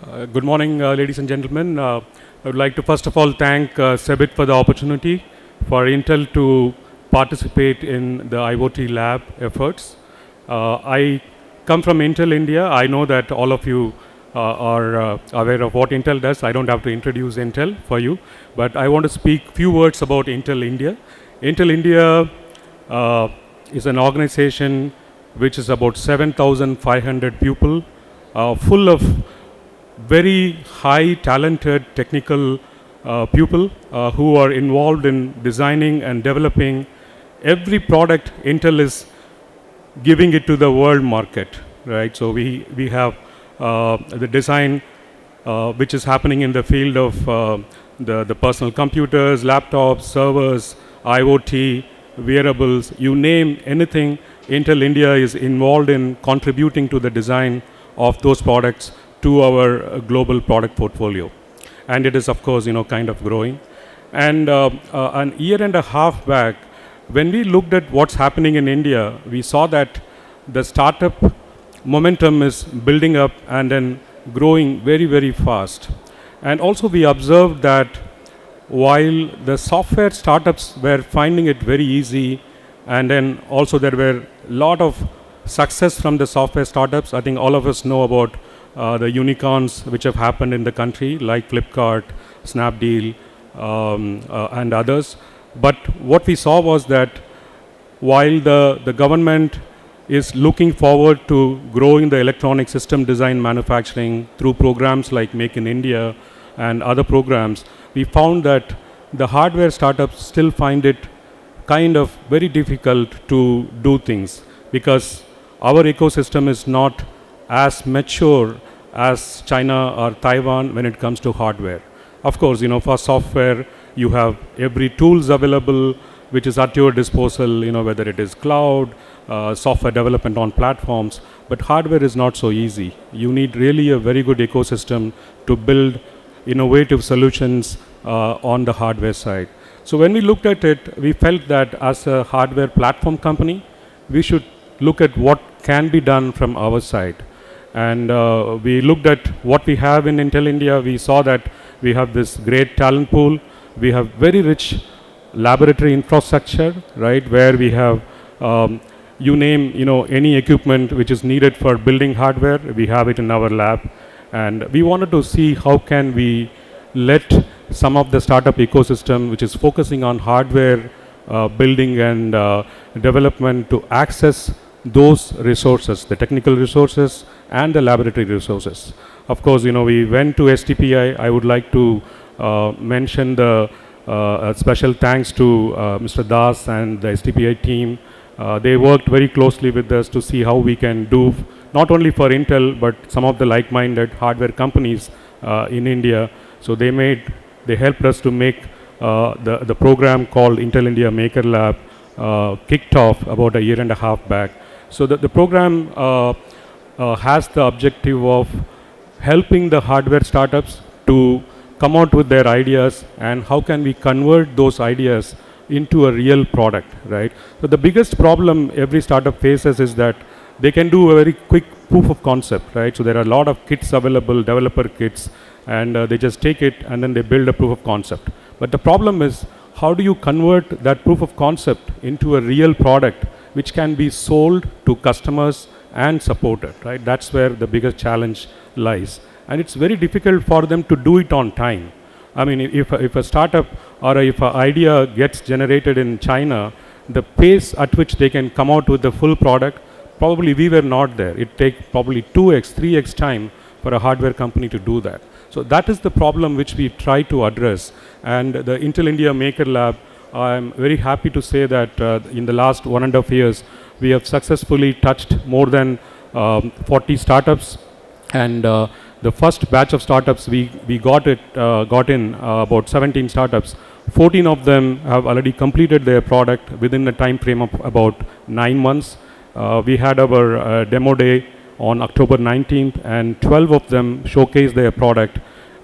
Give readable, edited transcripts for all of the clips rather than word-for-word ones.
Good morning, ladies and gentlemen. I would like to first of all thank SEBIT for the opportunity for Intel to participate in the IoT lab efforts. I come from Intel India. I know that all of you are aware of what Intel does. I don't have to introduce Intel for you, but I want to speak few words about Intel India. Intel India is an organization which is about 7,500 people, full of very high talented technical people who are involved in designing and developing every product Intel is giving it to the world market, right? So we have the design which is happening in the field of the personal computers, laptops, servers, IoT, wearables, you name anything, Intel India is involved in contributing to the design of those products to our global product portfolio. And it is, of course, kind of growing. And an year and a half back, when we looked at what's happening in India, we saw that the startup momentum is building up and then growing very, very fast. And also we observed that while the software startups were finding it very easy, and then also there were a lot of success from the software startups. I think all of us know about the unicorns which have happened in the country, like Flipkart, Snapdeal, and others. But what we saw was that while the government is looking forward to growing the electronic system design manufacturing through programs like Make in India and other programs, we found that the hardware startups still find it kind of very difficult to do things because our ecosystem is not as mature as China or Taiwan when it comes to hardware. Of course, for software, you have every tools available which is at your disposal, whether it is cloud, software development on platforms, but hardware is not so easy. You need really a very good ecosystem to build innovative solutions on the hardware side. So when we looked at it, we felt that as a hardware platform company, we should look at what can be done from our side. And we looked at what we have in Intel India. We saw that we have this great talent pool. We have very rich laboratory infrastructure, right, where we have, you name, any equipment which is needed for building hardware, we have it in our lab. And we wanted to see how can we let some of the startup ecosystem which is focusing on hardware building and development to access those resources, the technical resources and the laboratory resources. Of course, we went to STPI. I would like to mention the special thanks to Mr. Das and the STPI team. They worked very closely with us to see how we can do, not only for Intel, but some of the like-minded hardware companies in India. So they helped us to make the program called Intel India Maker Lab kicked off about a year and a half back. So the program has the objective of helping the hardware startups to come out with their ideas and how can we convert those ideas into a real product, right? So the biggest problem every startup faces is that they can do a very quick proof of concept, right? So there are a lot of kits available, developer kits, and they just take it and then they build a proof of concept. But the problem is, how do you convert that proof of concept into a real product which can be sold to customers and supported, right? That's where the biggest challenge lies. And it's very difficult for them to do it on time. I mean, if a startup or if an idea gets generated in China, the pace at which they can come out with the full product, probably we were not there. It takes probably 2x, 3x time for a hardware company to do that. So that is the problem which we try to address. And the Intel India Maker Lab, I'm very happy to say that in the last 1.5 years, we have successfully touched more than 40 startups. And the first batch of startups, we got in about 17 startups. 14 of them have already completed their product within a time frame of about 9 months. We had our demo day on October 19th, and 12 of them showcased their product.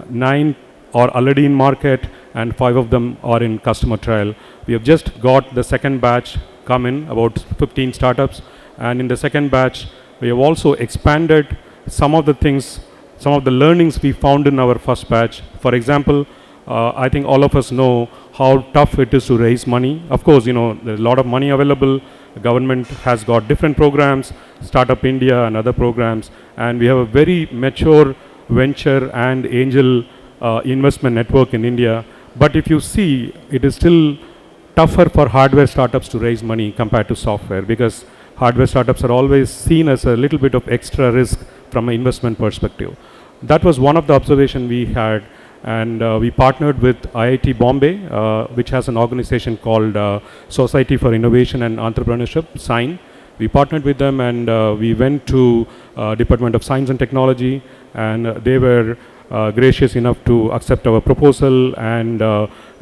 9 are already in market, and 5 of them are in customer trial. We have just got the second batch come in, about 15 startups, and in the second batch, we have also expanded some of the things some of the learnings we found in our first batch. For example, I think all of us know how tough it is to raise money. Of course, there's a lot of money available. The government has got different programs, Startup India and other programs, and we have a very mature venture and angel investment network in India. But if you see, it is still tougher for hardware startups to raise money compared to software, because hardware startups are always seen as a little bit of extra risk from an investment perspective. That was one of the observations we had, and we partnered with IIT Bombay, which has an organization called Society for Innovation and Entrepreneurship, SIGN. We partnered with them, and we went to Department of Science and Technology, and they were gracious enough to accept our proposal and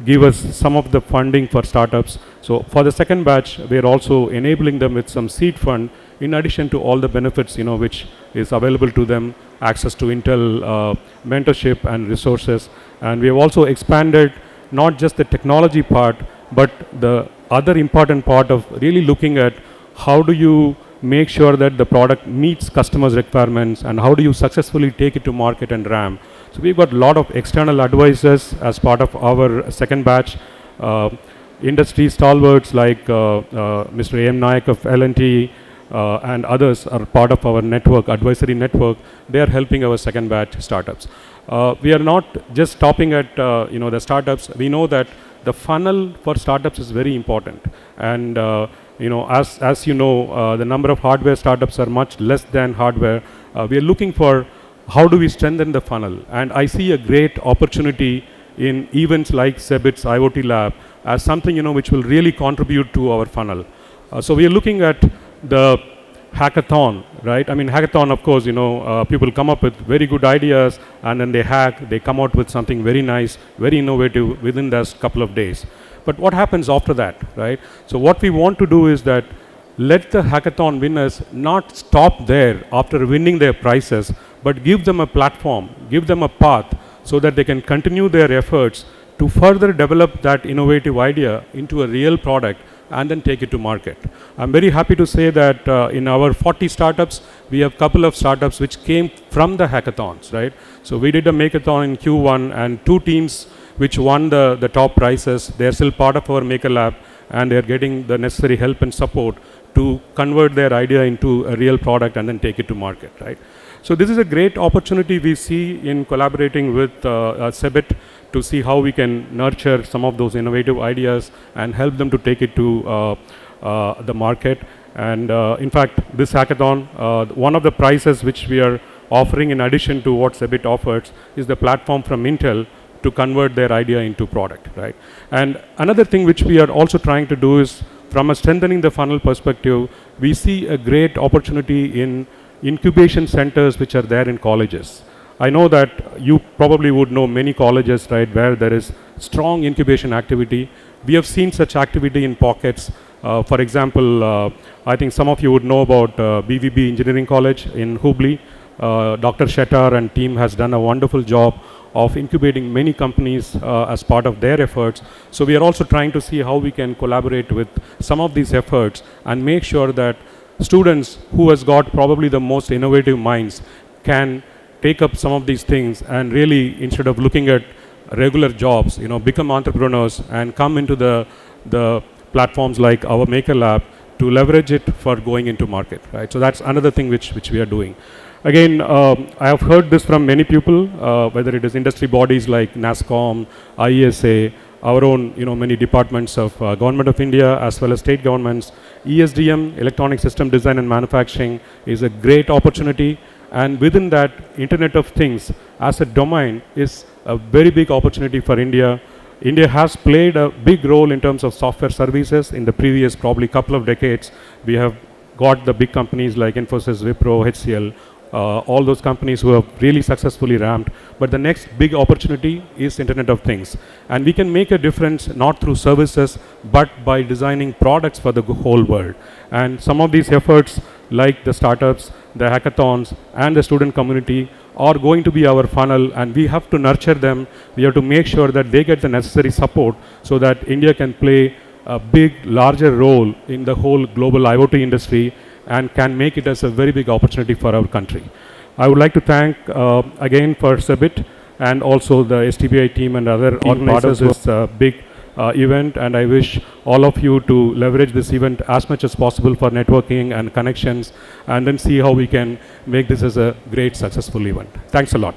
give us some of the funding for startups. So for the second batch, we are also enabling them with some seed fund, in addition to all the benefits which is available to them, access to Intel mentorship and resources. And we have also expanded not just the technology part, but the other important part of really looking at how do you make sure that the product meets customers' requirements, and how do you successfully take it to market and ramp. So we've got a lot of external advisors as part of our second batch. Industry stalwarts like Mr. A.M. Nayak of L&T and others are part of our network, advisory network. They are helping our second batch startups. We are not just stopping at the startups. We know that the funnel for startups is very important, and as you know, the number of hardware startups are much less than hardware. We are looking for how do we strengthen the funnel, and I see a great opportunity in events like SEBIT's IoT Lab as something which will really contribute to our funnel. So we are looking at the hackathon, right? I mean, hackathon, of course, people come up with very good ideas, and then they hack, they come out with something very nice, very innovative within just couple of days. But what happens after that, right? So what we want to do is that let the hackathon winners not stop there after winning their prizes, but give them a platform, give them a path, so that they can continue their efforts to further develop that innovative idea into a real product and then take it to market. I'm very happy to say that in our 40 startups, we have a couple of startups which came from the hackathons, right? So we did a makeathon in Q1, and 2 teams which won the top prizes. They are still part of our Maker Lab, and they are getting the necessary help and support to convert their idea into a real product and then take it to market, right? So this is a great opportunity we see in collaborating with SEBIT to see how we can nurture some of those innovative ideas and help them to take it to the market. And in fact, this hackathon, one of the prizes which we are offering in addition to what SEBIT offers is the platform from Intel to convert their idea into product, right? And another thing which we are also trying to do is, from a strengthening the funnel perspective, we see a great opportunity in incubation centers which are there in colleges. I know that you probably would know many colleges, right, where there is strong incubation activity. We have seen such activity in pockets. For example, I think some of you would know about BVB Engineering College in Hubli. Dr. Shettar and team has done a wonderful job of incubating many companies as part of their efforts. So we are also trying to see how we can collaborate with some of these efforts and make sure that students who has got probably the most innovative minds can take up some of these things and really, instead of looking at regular jobs, become entrepreneurs and come into the platforms like our Maker Lab to leverage it for going into market, right? So that's another thing which we are doing. Again, I have heard this from many people, whether it is industry bodies like NASSCOM, IESA, our own, many departments of Government of India as well as state governments. ESDM, Electronic System Design and Manufacturing, is a great opportunity. And within that, Internet of Things as a domain is a very big opportunity for India. India has played a big role in terms of software services in the previous probably couple of decades. We have got the big companies like Infosys, Wipro, HCL, all those companies who have really successfully ramped. But the next big opportunity is Internet of Things. And we can make a difference not through services, but by designing products for the whole world. And some of these efforts, like the startups, the hackathons, and the student community, are going to be our funnel, and we have to nurture them. We have to make sure that they get the necessary support so that India can play a big, larger role in the whole global IoT industry and can make it as a very big opportunity for our country. I would like to thank again for Sebit and also the STBI team and other organizers of this big event, and I wish all of you to leverage this event as much as possible for networking and connections, and then see how we can make this as a great successful event. Thanks a lot.